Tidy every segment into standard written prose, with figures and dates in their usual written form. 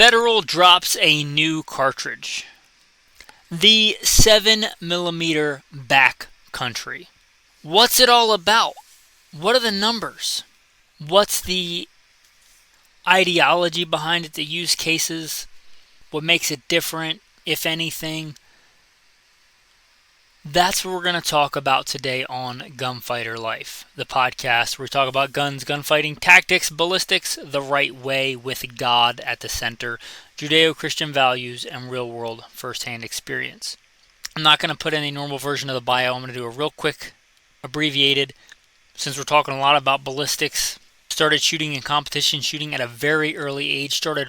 Federal drops a new cartridge. The 7mm Backcountry. What's it all about? What are the numbers? What's the ideology behind it, the use cases? What makes it different, if anything? That's what we're going to talk about today on Gunfighter Life, the podcast where we talk about guns, gunfighting, tactics, ballistics, the right way with God at the center, Judeo-Christian values, and real-world first-hand experience. I'm not going to put in a normal version of the bio. I'm going to do a real quick, abbreviated, since we're talking a lot about ballistics. Started shooting in competition, shooting at a very early age. Started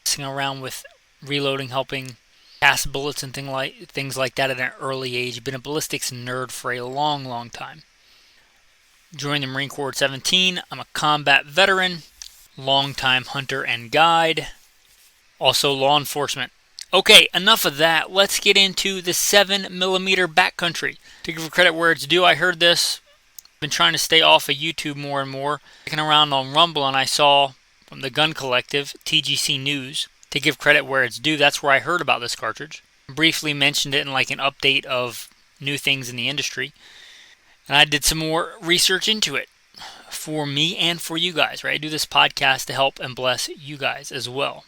messing around with reloading, helping cast bullets and things like that at an early age. Been a ballistics nerd for a long, long time. Joined the Marine Corps at 17. I'm a combat veteran, long-time hunter and guide, also law enforcement. Okay, enough of that. Let's get into the 7mm Backcountry. To give credit where it's due, I heard this. Been trying to stay off of YouTube more and more. Looking around on Rumble, and I saw from the Gun Collective, TGC News. To give credit where it's due, that's where I heard about this cartridge. Briefly mentioned it in like an update of new things in the industry. And I did some more research into it for me and for you guys, right? I do this podcast to help and bless you guys as well.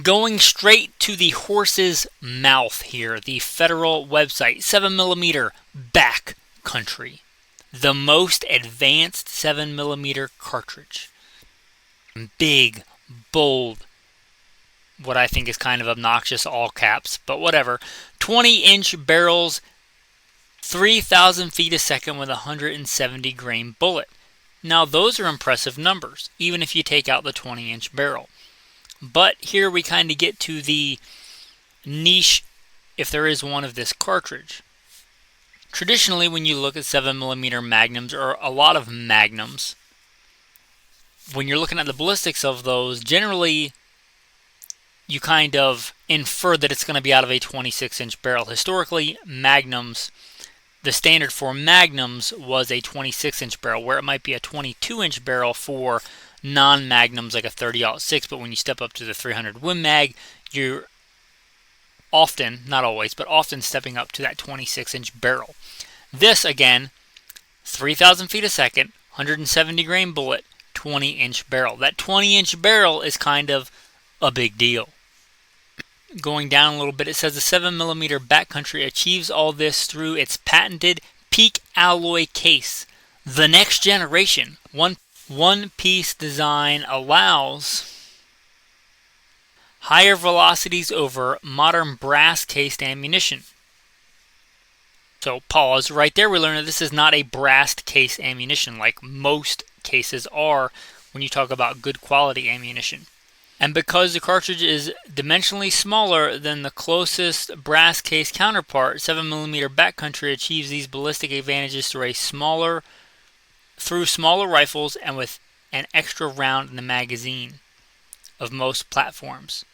Going straight to the horse's mouth here, the federal website, 7mm Backcountry. The most advanced 7mm cartridge. Big, bold, what I think is kind of obnoxious, all caps, but whatever. 20-inch barrels, 3,000 feet a second with a 170 grain bullet. Now those are impressive numbers, even if you take out the 20-inch barrel. But here we kind of get to the niche, if there is one, of this cartridge. Traditionally, when you look at 7mm magnums, or a lot of magnums, when you're looking at the ballistics of those, generally you kind of infer that it's going to be out of a 26-inch barrel. Historically, magnums, the standard for magnums was a 26-inch barrel, where it might be a 22-inch barrel for non-magnums like a 30-06, but when you step up to the 300 Win Mag, you're often, not always, but often stepping up to that 26-inch barrel. This, again, 3,000 feet a second, 170 grain bullet, 20-inch barrel. That 20-inch barrel is kind of a big deal. Going down a little bit, it says the 7mm Backcountry achieves all this through its patented peak alloy case. The next generation one-piece design allows higher velocities over modern brass-cased ammunition. So pause right there. We learn that this is not a brass-cased ammunition like most cases are when you talk about good quality ammunition. And because the cartridge is dimensionally smaller than the closest brass case counterpart, 7mm Backcountry achieves these ballistic advantages through smaller rifles and with an extra round in the magazine of most platforms.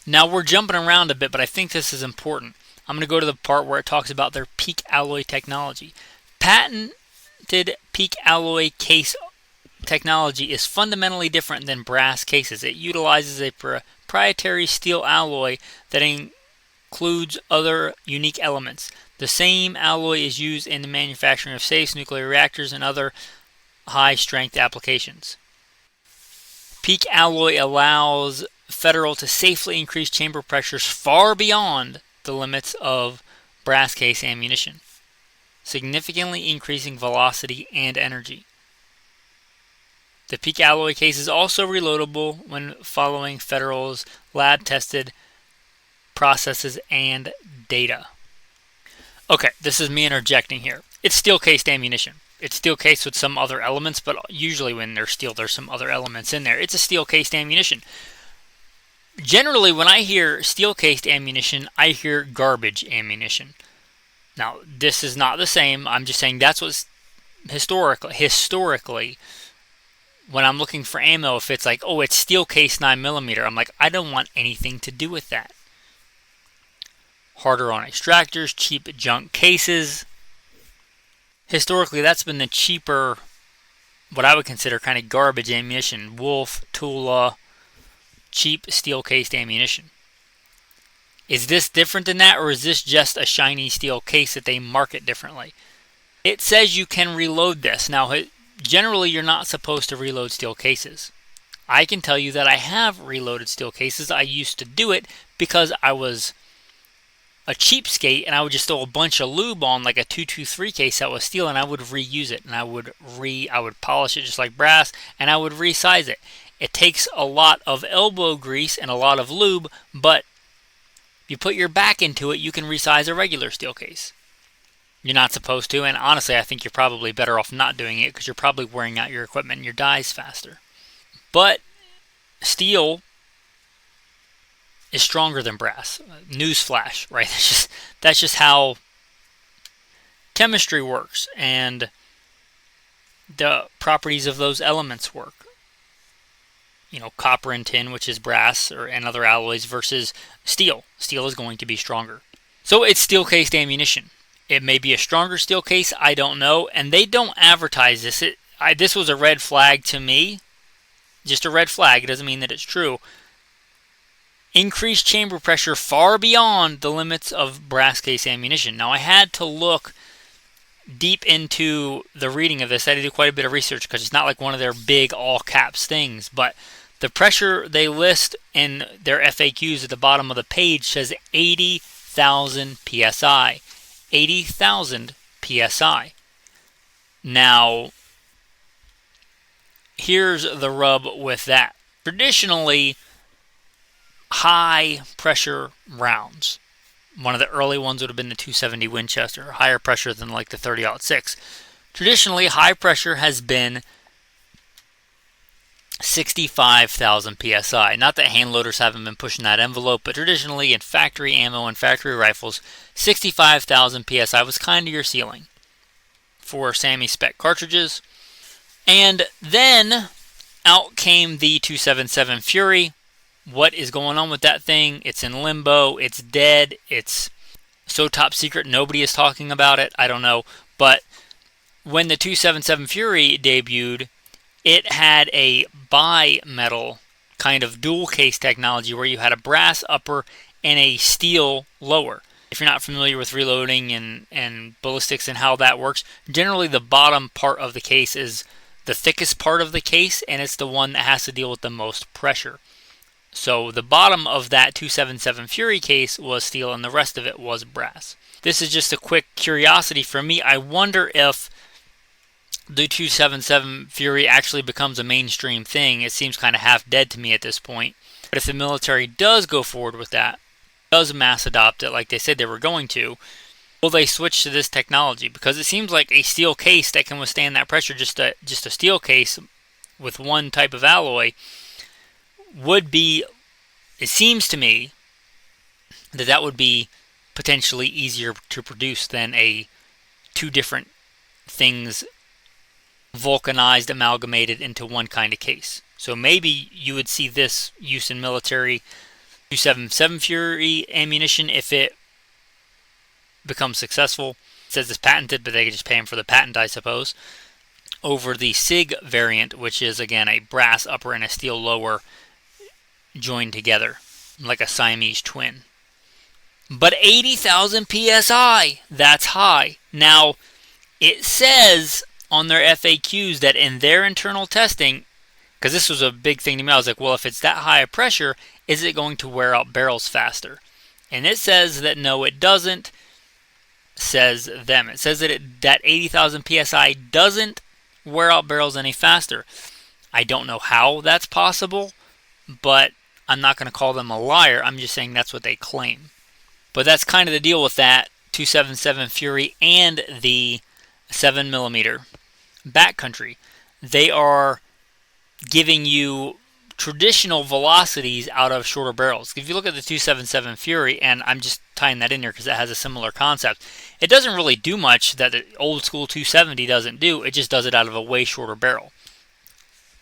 Now we're jumping around a bit, but I think this is important. I'm going to go to the part where it talks about their peak alloy technology. Patented peak alloy case technology is fundamentally different than brass cases. It utilizes a proprietary steel alloy that includes other unique elements. The same alloy is used in the manufacturing of safes, nuclear reactors, and other high-strength applications. Peak alloy allows Federal to safely increase chamber pressures far beyond the limits of brass case ammunition, significantly increasing velocity and energy. The peak alloy case is also reloadable when following Federal's lab-tested processes and data. Okay, this is me interjecting here. It's steel-cased ammunition. It's steel-cased with some other elements, but usually when they're steel, there's some other elements in there. It's a steel-cased ammunition. Generally, when I hear steel-cased ammunition, I hear garbage ammunition. Now, this is not the same. I'm just saying that's what's historically, when I'm looking for ammo, if it's like, oh, it's steel-cased 9mm, I'm like, I don't want anything to do with that. Harder on extractors, cheap junk cases. Historically, that's been the cheaper, what I would consider kind of garbage ammunition. Wolf, Tula, cheap steel-cased ammunition. Is this different than that, or is this just a shiny steel case that they market differently? It says you can reload this. Now, generally you're not supposed to reload steel cases. I can tell you that I have reloaded steel cases. I used to do it because I was a cheapskate and I would just throw a bunch of lube on like a 223 case that was steel, and I would reuse it, and I would polish it just like brass, and I would resize it. It takes a lot of elbow grease and a lot of lube, but if you put your back into it, you can resize a regular steel case. You're not supposed to, and honestly, I think you're probably better off not doing it because you're probably wearing out your equipment and your dies faster. But steel is stronger than brass. Newsflash, right? That's just how chemistry works and the properties of those elements work. Copper and tin, which is brass and other alloys, versus steel. Steel is going to be stronger. So it's steel-cased ammunition. It may be a stronger steel case, I don't know, and they don't advertise this. This was a red flag to me. Just a red flag. It doesn't mean that it's true. Increased chamber pressure far beyond the limits of brass case ammunition. Now, I had to look deep into the reading of this. I had to do quite a bit of research because it's not like one of their big all caps things. But the pressure they list in their FAQs at the bottom of the page says 80,000 psi. 80,000 psi. Now, here's the rub with that. Traditionally, high pressure rounds, one of the early ones would have been the 270 Winchester, higher pressure than like the 30-06. Traditionally, high pressure has been 65,000 psi. Not that hand loaders haven't been pushing that envelope, but traditionally in factory ammo and factory rifles, 65,000 psi was kind of your ceiling for SAMI spec cartridges. And then out came the 277 Fury. What is going on with that thing? It's in limbo. It's dead. It's so top secret nobody is talking about it. I don't know. But when the 277 Fury debuted, it had a bi-metal kind of dual case technology where you had a brass upper and a steel lower. If you're not familiar with reloading and ballistics and how that works, generally the bottom part of the case is the thickest part of the case, and it's the one that has to deal with the most pressure. So the bottom of that 277 Fury case was steel and the rest of it was brass. This is just a quick curiosity for me. I wonder if the 277 Fury actually becomes a mainstream thing. It seems kind of half dead to me at this point. But if the military does go forward with that, does mass adopt it like they said they were going to, will they switch to this technology? Because it seems like a steel case that can withstand that pressure, just a steel case with one type of alloy, would be, it seems to me, that would be potentially easier to produce than two different things vulcanized, amalgamated into one kind of case. So maybe you would see this use in military 277 Fury ammunition if it becomes successful. It says it's patented, but they could just pay him for the patent, I suppose, over the SIG variant, which is, again, a brass upper and a steel lower joined together, like a Siamese twin. But 80,000 psi, that's high. Now, it says on their FAQs that in their internal testing, because this was a big thing to me, I was like, well, if it's that high a pressure, is it going to wear out barrels faster? And it says that no, it doesn't. Says them. It says that that 80,000 psi doesn't wear out barrels any faster. I don't know how that's possible, but I'm not going to call them a liar. I'm just saying that's what they claim. But that's kind of the deal with that 277 Fury and the 7mm Backcountry. They are giving you traditional velocities out of shorter barrels. If you look at the 277 Fury, and I'm just tying that in there because it has a similar concept, it doesn't really do much that the old school 270 doesn't do. It just does it out of a way shorter barrel.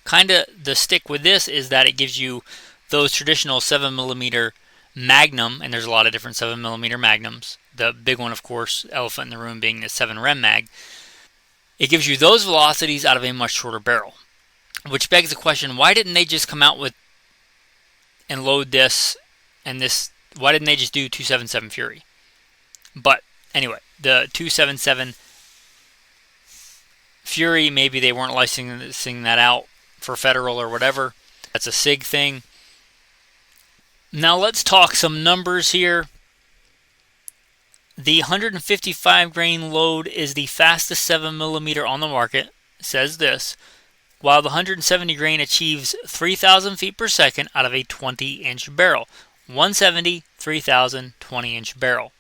Kind of the stick with this is that it gives you those traditional 7mm Magnum, and there's a lot of different 7mm Magnums. The big one, of course, elephant in the room, being the 7 Rem Mag. It gives you those velocities out of a much shorter barrel. Which begs the question, why didn't they just come out with and load this and this. Why didn't they just do 277 Fury? But anyway, the 277 Fury, maybe they weren't licensing that out for federal or whatever. That's a SIG thing. Now let's talk some numbers here. The 155 grain load is the fastest 7mm on the market. It says this. While the 170 grain achieves 3,000 feet per second out of a 20-inch barrel. 170, 3,000, 20-inch barrel.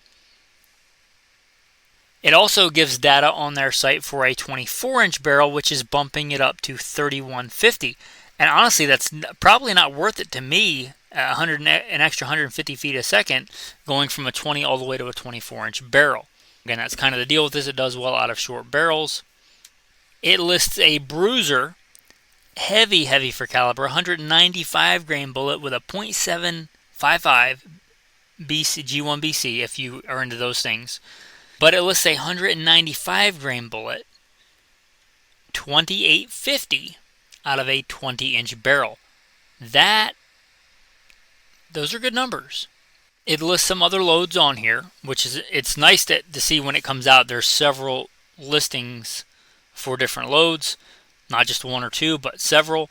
It also gives data on their site for a 24-inch barrel, which is bumping it up to 3,150. And honestly, that's probably not worth it to me, an extra 150 feet a second, going from a 20 all the way to a 24-inch barrel. Again, that's kind of the deal with this. It does well out of short barrels. It lists a bruiser, heavy for caliber, 195 grain bullet with a .755 G1 BC, if you are into those things. But it lists a 195 grain bullet, 2850 out of a 20-inch barrel. Those are good numbers. It lists some other loads on here, which is, it's nice to see when it comes out. There's several listings for different loads, not just one or two, but several.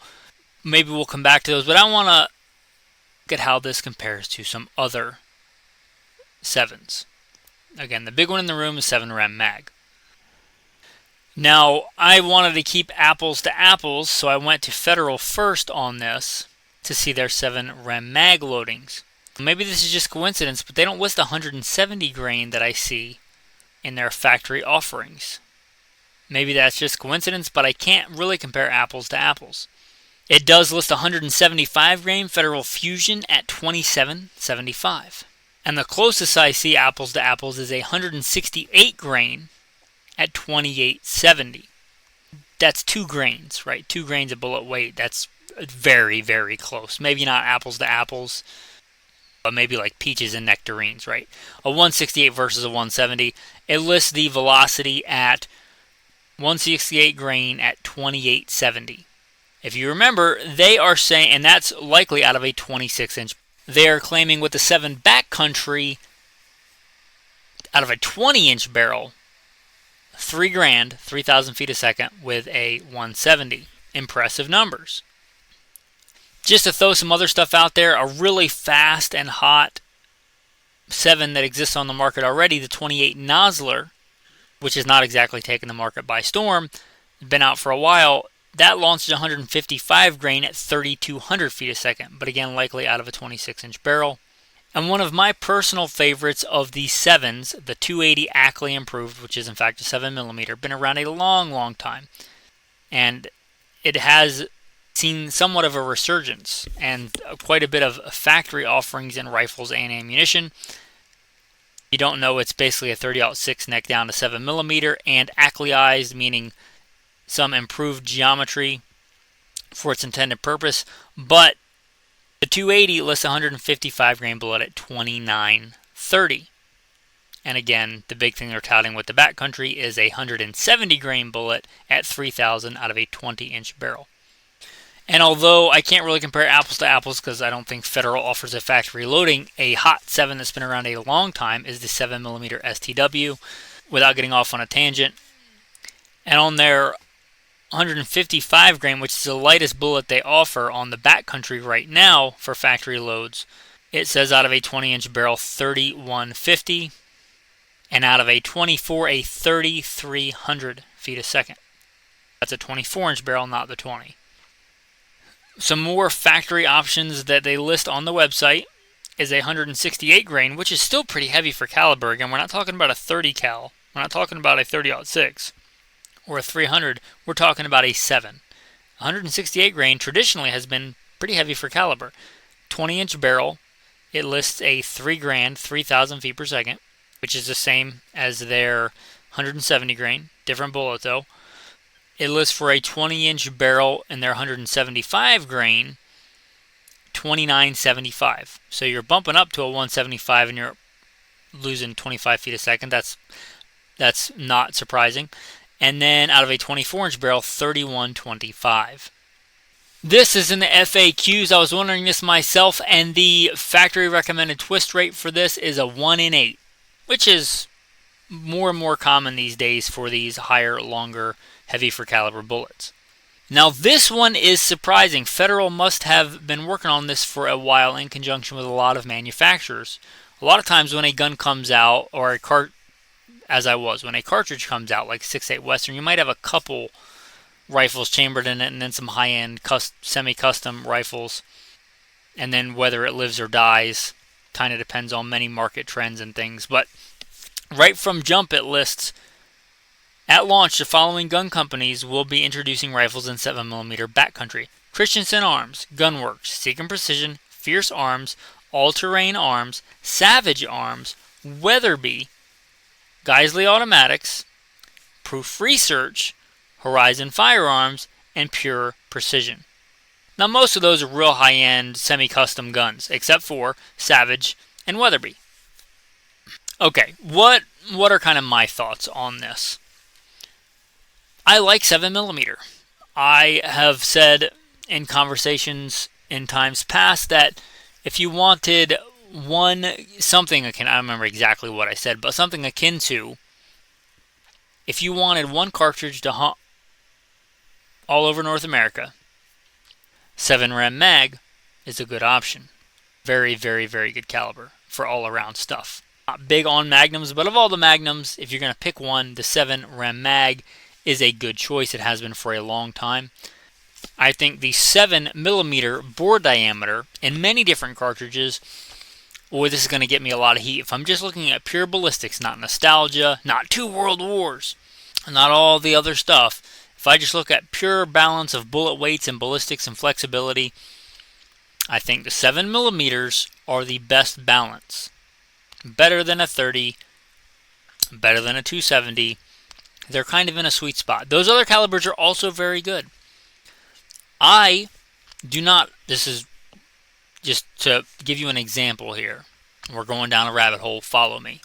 Maybe we'll come back to those, but I want to look at how this compares to some other 7s. Again, the big one in the room is 7 mag. Now, I wanted to keep apples to apples, so I went to Federal first on this to see their 7 mag loadings. Maybe this is just coincidence, but they don't list 170 grain that I see in their factory offerings. Maybe that's just coincidence, but I can't really compare apples to apples. It does list 175 grain Federal Fusion at 27.75. And the closest I see apples to apples is a 168 grain at 28.70. That's 2 grains, right? 2 grains of bullet weight. That's very, very close. Maybe not apples to apples, but maybe like peaches and nectarines, right? A 168 versus a 170. It lists the velocity at 168 grain at 28.70. If you remember, they are saying, and that's likely out of a 26-inch. They are claiming with the 7 Backcountry, out of a 20-inch barrel, 3 grand, 3,000 feet a second with a 170. Impressive numbers. Just to throw some other stuff out there, a really fast and hot 7 that exists on the market already, the 28 Nosler, which has not exactly taken the market by storm, been out for a while. That launched 155 grain at 3,200 feet a second, but again, likely out of a 26-inch barrel. And one of my personal favorites of the 7s, the 280 Ackley Improved, which is in fact a 7mm, been around a long time. And it has seen somewhat of a resurgence and quite a bit of factory offerings in rifles and ammunition. If you don't know, it's basically a 30-06 neck down to 7mm and Ackleyized, meaning some improved geometry for its intended purpose. But the 280 lists 155 grain bullet at 29.30. And again, the big thing they're touting with the Backcountry is a 170 grain bullet at 3,000 out of a 20-inch barrel. And although I can't really compare apples to apples because I don't think Federal offers a factory loading, a hot 7 that's been around a long time is the 7mm STW, without getting off on a tangent. And on their 155 grain, which is the lightest bullet they offer on the Backcountry right now for factory loads, it says out of a 20-inch barrel 3,150, and out of a 24 a 3,300 feet a second. That's a 24-inch barrel, not the 20. Some more factory options that they list on the website is a 168 grain, which is still pretty heavy for caliber. Again, we're not talking about a 30 cal. We're not talking about a 30-06 or a 300. We're talking about a 7. 168 grain traditionally has been pretty heavy for caliber. 20-inch barrel. It lists a 3 grand, 3,000 feet per second, which is the same as their 170 grain. Different bullet though. It lists for a 20-inch barrel in their 175 grain, 29.75. So you're bumping up to a 175 and you're losing 25 feet a second. That's not surprising. And then out of a 24-inch barrel, 31.25. This is in the FAQs. I was wondering this myself, and the factory recommended twist rate for this is a 1 in 8, which is more and more common these days for these higher, longer, heavy for caliber bullets. Now this one is surprising. Federal must have been working on this for a while in conjunction with a lot of manufacturers. A lot of times when a gun comes out, or when a cartridge comes out, like 6.8 Western, you might have a couple rifles chambered in it, and then some high-end semi-custom rifles, and then whether it lives or dies kind of depends on many market trends and things. But right from jump, it lists, at launch, the following gun companies will be introducing rifles in 7mm backcountry: Christensen Arms, Gunworks, Seek and Precision, Fierce Arms, All Terrain Arms, Savage Arms, Weatherby, Geisley Automatics, Proof Research, Horizon Firearms, and Pure Precision. Now most of those are real high-end semi-custom guns, except for Savage and Weatherby. Okay, what are kind of my thoughts on this? I like 7mm. I have said in conversations in times past that if you wanted something akin, I don't remember exactly what I said, but something akin to, if you wanted one cartridge to hunt all over North America, 7 Rem Mag is a good option. Very, very, very good caliber for all-around stuff. Not big on magnums, but of all the magnums, if you're going to pick one, the 7 Rem Mag is a good choice. It has been for a long time. I think the 7mm bore diameter in many different cartridges, this is going to get me a lot of heat. If I'm just looking at pure ballistics, not nostalgia, not 2 World Wars, not all the other stuff, if I just look at pure balance of bullet weights and ballistics and flexibility, I think the 7mm are the best balance. Better than a 30, better than a 270. They're kind of in a sweet spot. Those other calibers are also very good. I do not, this is just to give you an example here. We're going down a rabbit hole, follow me.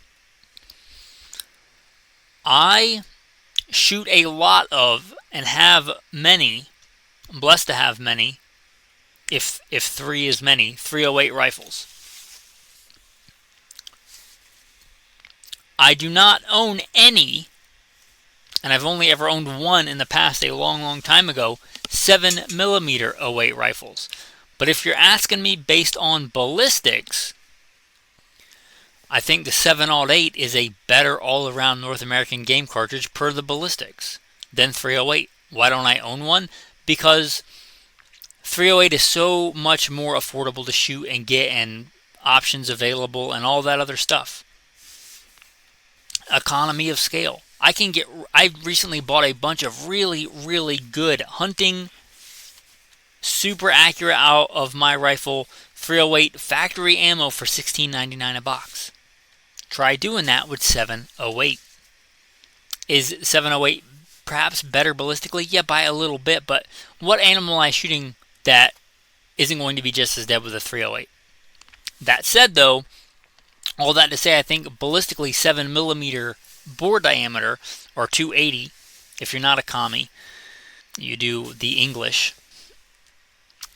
I shoot a lot of, and have many, I'm blessed to have many, if 3 is many, 308 rifles. I do not own any, and I've only ever owned one in the past a long, long time ago, 7mm 08 rifles. But if you're asking me based on ballistics, I think the 708 is a better all-around North American game cartridge per the ballistics than 308. Why don't I own one? Because 308 is so much more affordable to shoot and get, and options available and all that other stuff. Economy of scale. I recently bought a bunch of really, really good hunting, super accurate out of my rifle 308 factory ammo for $16.99 a box. Try doing that with 708. Is 708 perhaps better ballistically? Yeah, by a little bit, but what animal am I shooting that isn't going to be just as dead with a 308? That said, though, all that to say, I think ballistically 7mm bore diameter, or 280, if you're not a commie, you do the English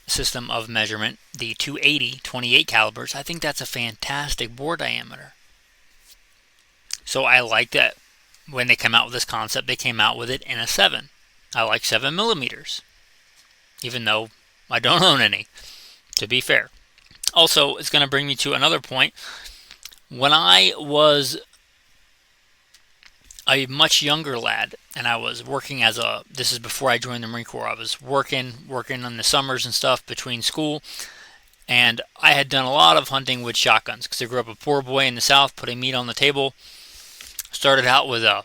system of measurement, the 280 28 calibers, I think that's a fantastic bore diameter. So I like that when they come out with this concept, they came out with it in a 7. I like 7mm, even though I don't own any, to be fair. Also, it's going to bring me to another point. When I was a much younger lad, and I was working this is before I joined the Marine Corps, I was working in the summers and stuff between school, and I had done a lot of hunting with shotguns, because I grew up a poor boy in the South, putting meat on the table. Started out with a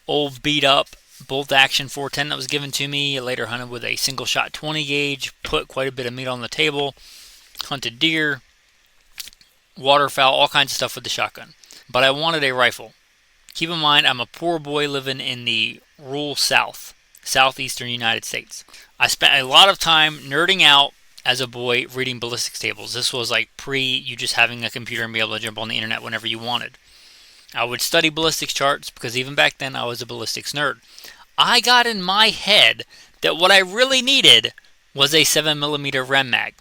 old beat up bolt action 410 that was given to me. I later hunted with a single shot 20 gauge, put quite a bit of meat on the table, hunted deer, waterfowl, all kinds of stuff with the shotgun. But I wanted a rifle. Keep in mind, I'm a poor boy living in the rural southeastern United States. I spent a lot of time nerding out as a boy reading ballistics tables. This was like you just having a computer and be able to jump on the internet whenever you wanted. I would study ballistics charts because even back then I was a ballistics nerd. I got in my head that what I really needed was a 7mm Rem mag.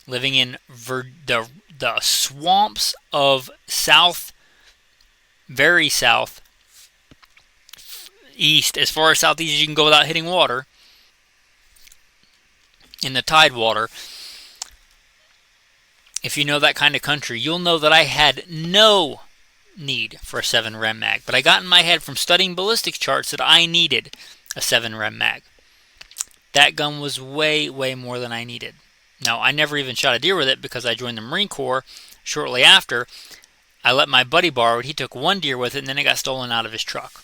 Living in the swamps of very south east, as far as southeast as you can go without hitting water, in the tide water. If you know that kind of country, you'll know that I had no need for a 7 rem mag. But I got in my head from studying ballistics charts that I needed a 7 rem mag. That gun was way, way more than I needed. Now, I never even shot a deer with it because I joined the Marine Corps shortly after. I let my buddy borrow it. He took one deer with it, and then it got stolen out of his truck.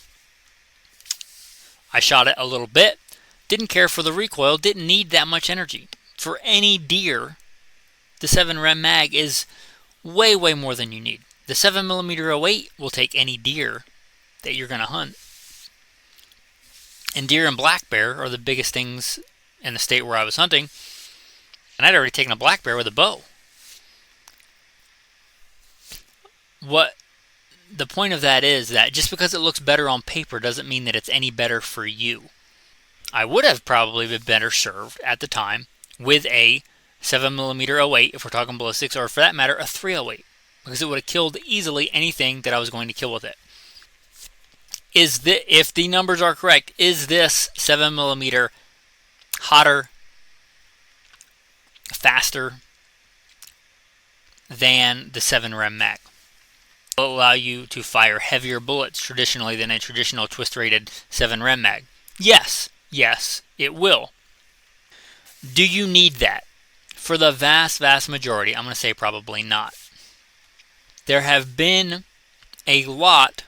I shot it a little bit. Didn't care for the recoil. Didn't need that much energy. For any deer, the 7 rem mag is way, way more than you need. The 7mm 08 will take any deer that you're going to hunt. And deer and black bear are the biggest things in the state where I was hunting. And I'd already taken a black bear with a bow. What the point of that is that just because it looks better on paper doesn't mean that it's any better for you. I would have probably been better served at the time with a 7mm 08, if we're talking ballistics, or for that matter, a 308, because it would have killed easily anything that I was going to kill with it. If the numbers are correct, is this 7mm hotter, faster than the 7 rem mag? It will allow you to fire heavier bullets traditionally than a traditional twist-rated 7 rem mag. Yes, it will. Do you need that? For the vast, vast majority, I'm going to say probably not. There have been a lot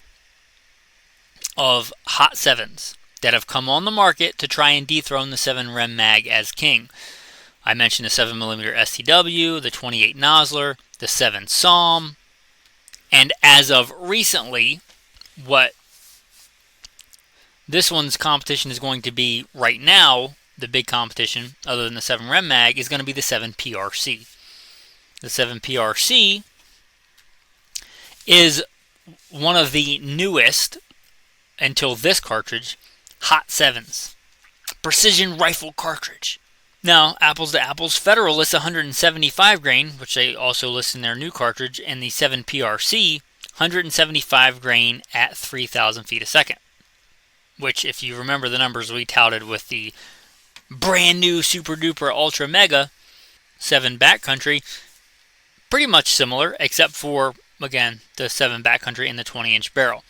of hot 7s that have come on the market to try and dethrone the 7 rem mag as king. I mentioned the 7mm STW, the 28 Nosler, the 7 Psalm, and as of recently, what this one's competition is going to be right now, the big competition, other than the 7 rem mag, is going to be the 7 PRC. The 7 PRC is one of the newest, until this cartridge, hot 7s. Precision rifle cartridge. Now, apples to apples, Federal lists 175 grain, which they also list in their new cartridge, and the 7 PRC, 175 grain at 3,000 feet a second. Which, if you remember the numbers we touted with the brand new super duper ultra mega 7 Backcountry, pretty much similar, except for, again, the 7 Backcountry and the 20-inch barrel.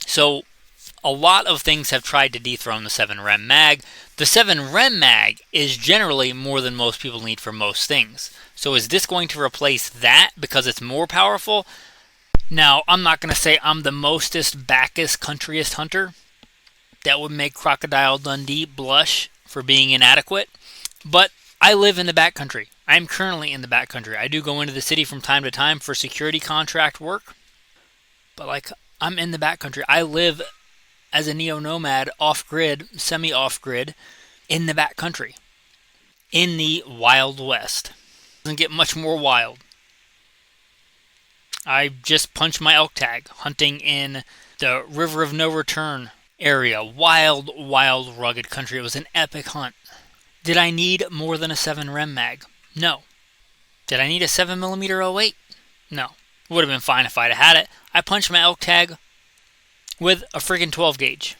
So, a lot of things have tried to dethrone the 7 rem mag. The 7 rem mag is generally more than most people need for most things. So is this going to replace that because it's more powerful? Now, I'm not going to say I'm the mostest, backest, countryest hunter. That would make Crocodile Dundee blush for being inadequate. But I live in the backcountry. I am currently in the backcountry. I do go into the city from time to time for security contract work. But I'm in the backcountry. I live as a neo-nomad, off-grid, semi-off-grid, in the backcountry. In the Wild West. Doesn't get much more wild. I just punched my elk tag, hunting in the River of No Return area. Wild, wild, rugged country. It was an epic hunt. Did I need more than a 7 rem mag? No. Did I need a 7mm 08? No. Would have been fine if I'd had it. I punched my elk tag with a friggin' 12 gauge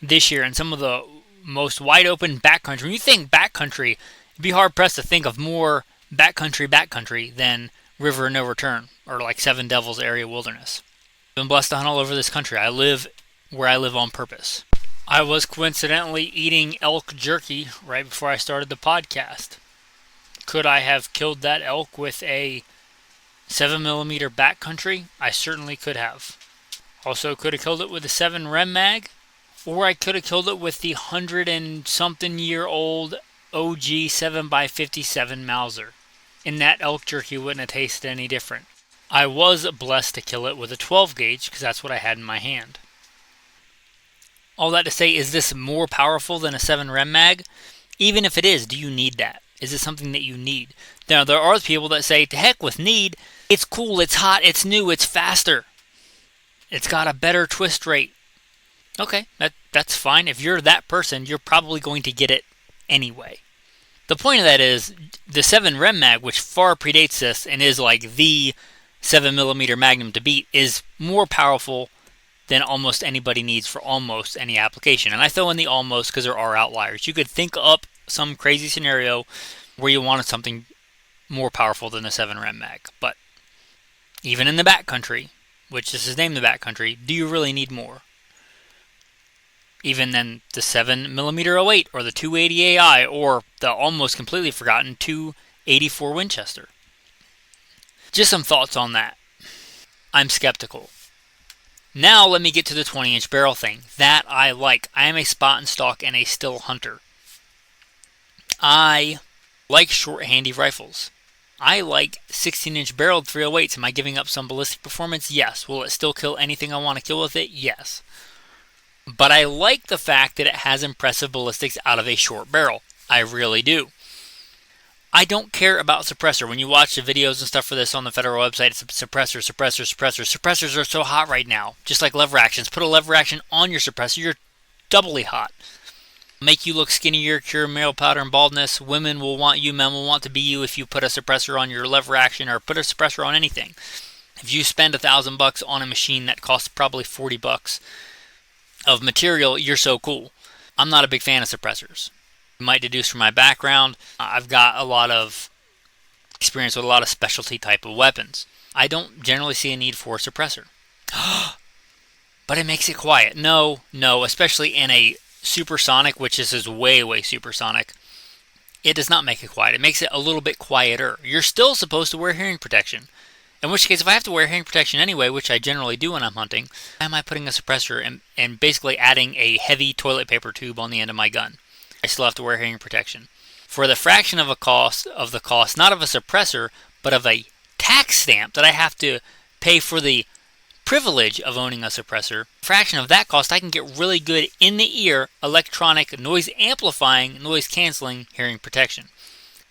this year in some of the most wide open backcountry. When you think backcountry, it'd be hard pressed to think of more backcountry than River of No Return or like Seven Devils area wilderness. I've been blessed to hunt all over this country. I live where I live on purpose. I was coincidentally eating elk jerky right before I started the podcast. Could I have killed that elk with a 7mm backcountry? I certainly could have. Also could have killed it with a 7 rem mag, or I could have killed it with the 100-and-something-year-old OG 7x57 Mauser. And that elk jerky wouldn't have tasted any different. I was blessed to kill it with a 12 gauge because that's what I had in my hand. All that to say, is this more powerful than a 7 rem mag? Even if it is, do you need that? Is it something that you need? Now, there are people that say, to heck with need. It's cool, it's hot, it's new, it's faster. It's got a better twist rate. Okay, that's fine. If you're that person, you're probably going to get it anyway. The point of that is the 7 Rem Mag, which far predates this and is like the 7mm Magnum to beat, is more powerful than almost anybody needs for almost any application. And I throw in the almost because there are outliers. You could think up some crazy scenario where you wanted something more powerful than the 7 Rem Mag. But even in the Backcountry, which this is named the Backcountry, do you really need more? Even than the 7mm 08 or the 280 AI or the almost completely forgotten 284 Winchester. Just some thoughts on that. I'm skeptical. Now let me get to the 20-inch barrel thing. That I like. I am a spot and stalk and a still hunter. I like short handy rifles. I like 16-inch barreled 308s. Am I giving up some ballistic performance? Yes. Will it still kill anything I want to kill with it? Yes. But I like the fact that it has impressive ballistics out of a short barrel. I really do. I don't care about suppressor. When you watch the videos and stuff for this on the federal website, it's suppressor. Suppressors are so hot right now. Just like lever actions. Put a lever action on your suppressor, you're doubly hot. Make you look skinnier, cure male pattern baldness. Women will want you, men will want to be you if you put a suppressor on your lever action or put a suppressor on anything. If you spend $1,000 on a machine that costs probably $40 of material, you're so cool. I'm not a big fan of suppressors. You might deduce from my background, I've got a lot of experience with a lot of specialty type of weapons. I don't generally see a need for a suppressor. But it makes it quiet. No, especially in a supersonic, which this is way, way supersonic. It does not make it quiet. It makes it a little bit quieter. You're still supposed to wear hearing protection. In which case, if I have to wear hearing protection anyway, which I generally do when I'm hunting, why am I putting a suppressor and basically adding a heavy toilet paper tube on the end of my gun? I still have to wear hearing protection. For the fraction of the cost, not of a suppressor, but of a tax stamp that I have to pay for the privilege of owning a suppressor, fraction of that cost, I can get really good in the ear, electronic, noise amplifying, noise canceling hearing protection.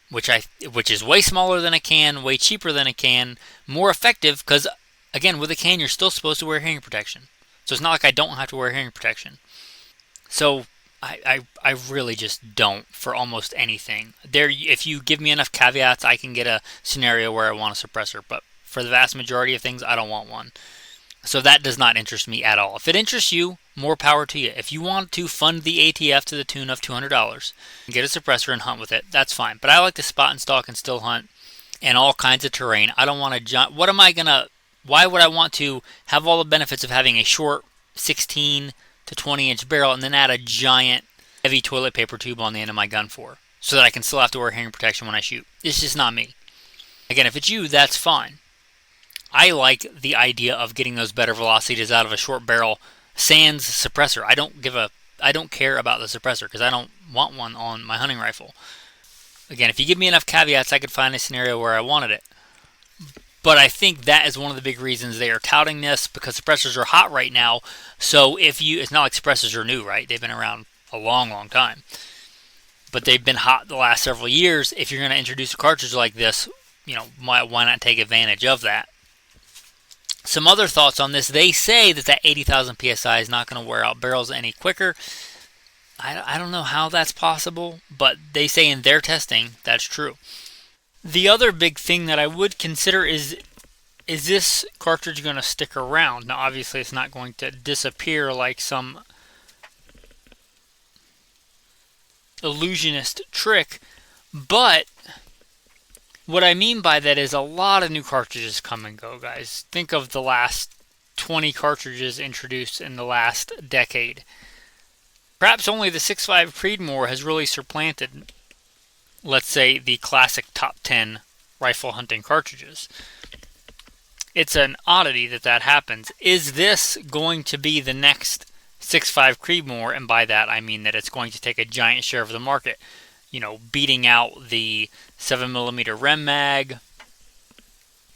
Which is way smaller than a can, way cheaper than a can, more effective because, again, with a can you're still supposed to wear hearing protection. So it's not like I don't have to wear hearing protection. So I really just don't for almost anything. If you give me enough caveats, I can get a scenario where I want a suppressor. But for the vast majority of things, I don't want one. So that does not interest me at all. If it interests you, more power to you. If you want to fund the ATF to the tune of $200 and get a suppressor and hunt with it, that's fine. But I like to spot and stalk and still hunt in all kinds of terrain. I don't want to jump. Why would I want to have all the benefits of having a short 16 to 20-inch barrel and then add a giant heavy toilet paper tube on the end of my gun for? So that I can still have to wear hearing protection when I shoot. It's just not me. Again, if it's you, that's fine. I like the idea of getting those better velocities out of a short barrel sans suppressor. I don't care about the suppressor because I don't want one on my hunting rifle. Again, if you give me enough caveats, I could find a scenario where I wanted it. But I think that is one of the big reasons they are touting this, because suppressors are hot right now. So it's not like suppressors are new, right? They've been around a long, long time. But they've been hot the last several years. If you're going to introduce a cartridge like this, why not take advantage of that? Some other thoughts on this. They say that 80,000 PSI is not going to wear out barrels any quicker. I don't know how that's possible, but they say in their testing that's true. The other big thing that I would consider is this cartridge going to stick around? Now, obviously, it's not going to disappear like some illusionist trick, but what I mean by that is a lot of new cartridges come and go, guys. Think of the last 20 cartridges introduced in the last decade. Perhaps only the 6.5 Creedmoor has really supplanted, let's say, the classic top 10 rifle hunting cartridges. It's an oddity that happens. Is this going to be the next 6.5 Creedmoor? And by that I mean that it's going to take a giant share of the market. Beating out the 7mm Rem Mag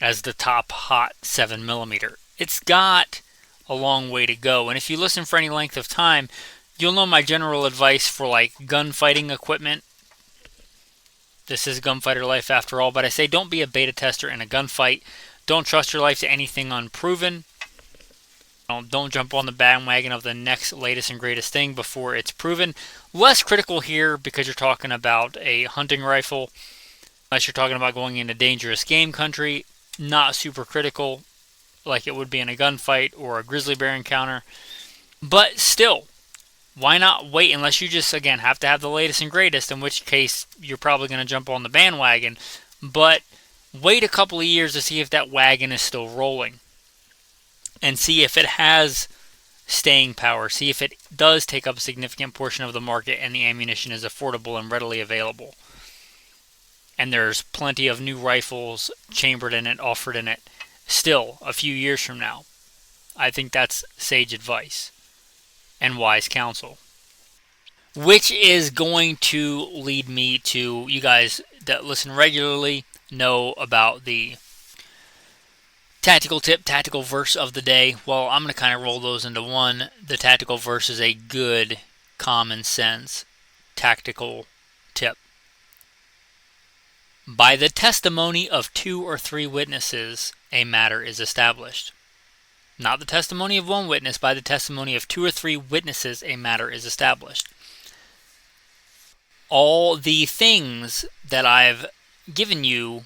as the top hot 7mm. It's got a long way to go. And if you listen for any length of time, you'll know my general advice for gunfighting equipment. This is Gunfighter Life after all, but I say don't be a beta tester in a gunfight. Don't trust your life to anything unproven. Don't jump on the bandwagon of the next latest and greatest thing before it's proven. Less critical here because you're talking about a hunting rifle. Unless you're talking about going into dangerous game country, not super critical like it would be in a gunfight or a grizzly bear encounter. But still, why not wait unless you just, again, have to have the latest and greatest, in which case you're probably going to jump on the bandwagon. But wait a couple of years to see if that wagon is still rolling and see if it has staying power, see if it does take up a significant portion of the market and the ammunition is affordable and readily available. And there's plenty of new rifles chambered in it, offered in it, still a few years from now. I think that's sage advice and wise counsel. Which is going to lead me to, you guys that listen regularly know about the tactical tip, tactical verse of the day. Well, I'm going to kind of roll those into one. The tactical verse is a good, common sense, tactical tip. By the testimony of 2 or 3 witnesses, a matter is established. Not the testimony of 1 witness, by the testimony of 2 or 3 witnesses, a matter is established. All the things that I've given you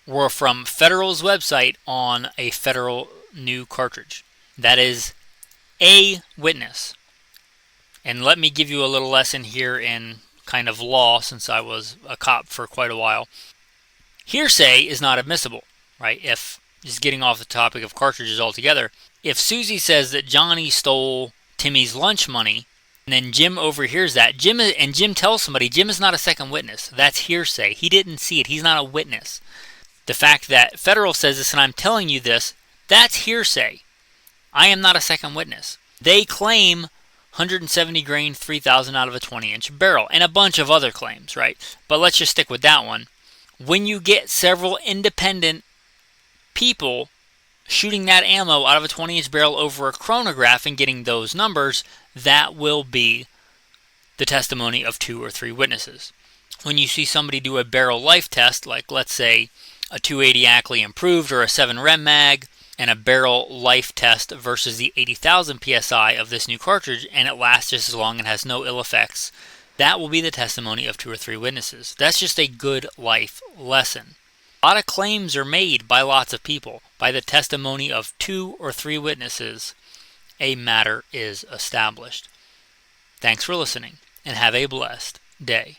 were from Federal's website on a Federal new cartridge. That is a witness. And let me give you a little lesson here in kind of law, since I was a cop for quite a while. Hearsay is not admissible, right? If, just getting off the topic of cartridges altogether, if Susie says that Johnny stole Timmy's lunch money, and then Jim overhears that, Jim tells somebody, Jim is not a second witness. That's hearsay. He didn't see it. He's not a witness. The fact that Federal says this and I'm telling you this, that's hearsay. I am not a second witness. They claim 170 grain, 3,000 out of a 20-inch barrel, and a bunch of other claims, right? But let's just stick with that one. When you get several independent people shooting that ammo out of a 20-inch barrel over a chronograph and getting those numbers, that will be the testimony of 2 or 3 witnesses. When you see somebody do a barrel life test, like let's say a 280 Ackley improved or a 7 Rem mag, and a barrel life test versus the 80,000 psi of this new cartridge, and it lasts just as long and has no ill effects, that will be the testimony of 2 or 3 witnesses. That's just a good life lesson. A lot of claims are made by lots of people. By the testimony of 2 or 3 witnesses, a matter is established. Thanks for listening, and have a blessed day.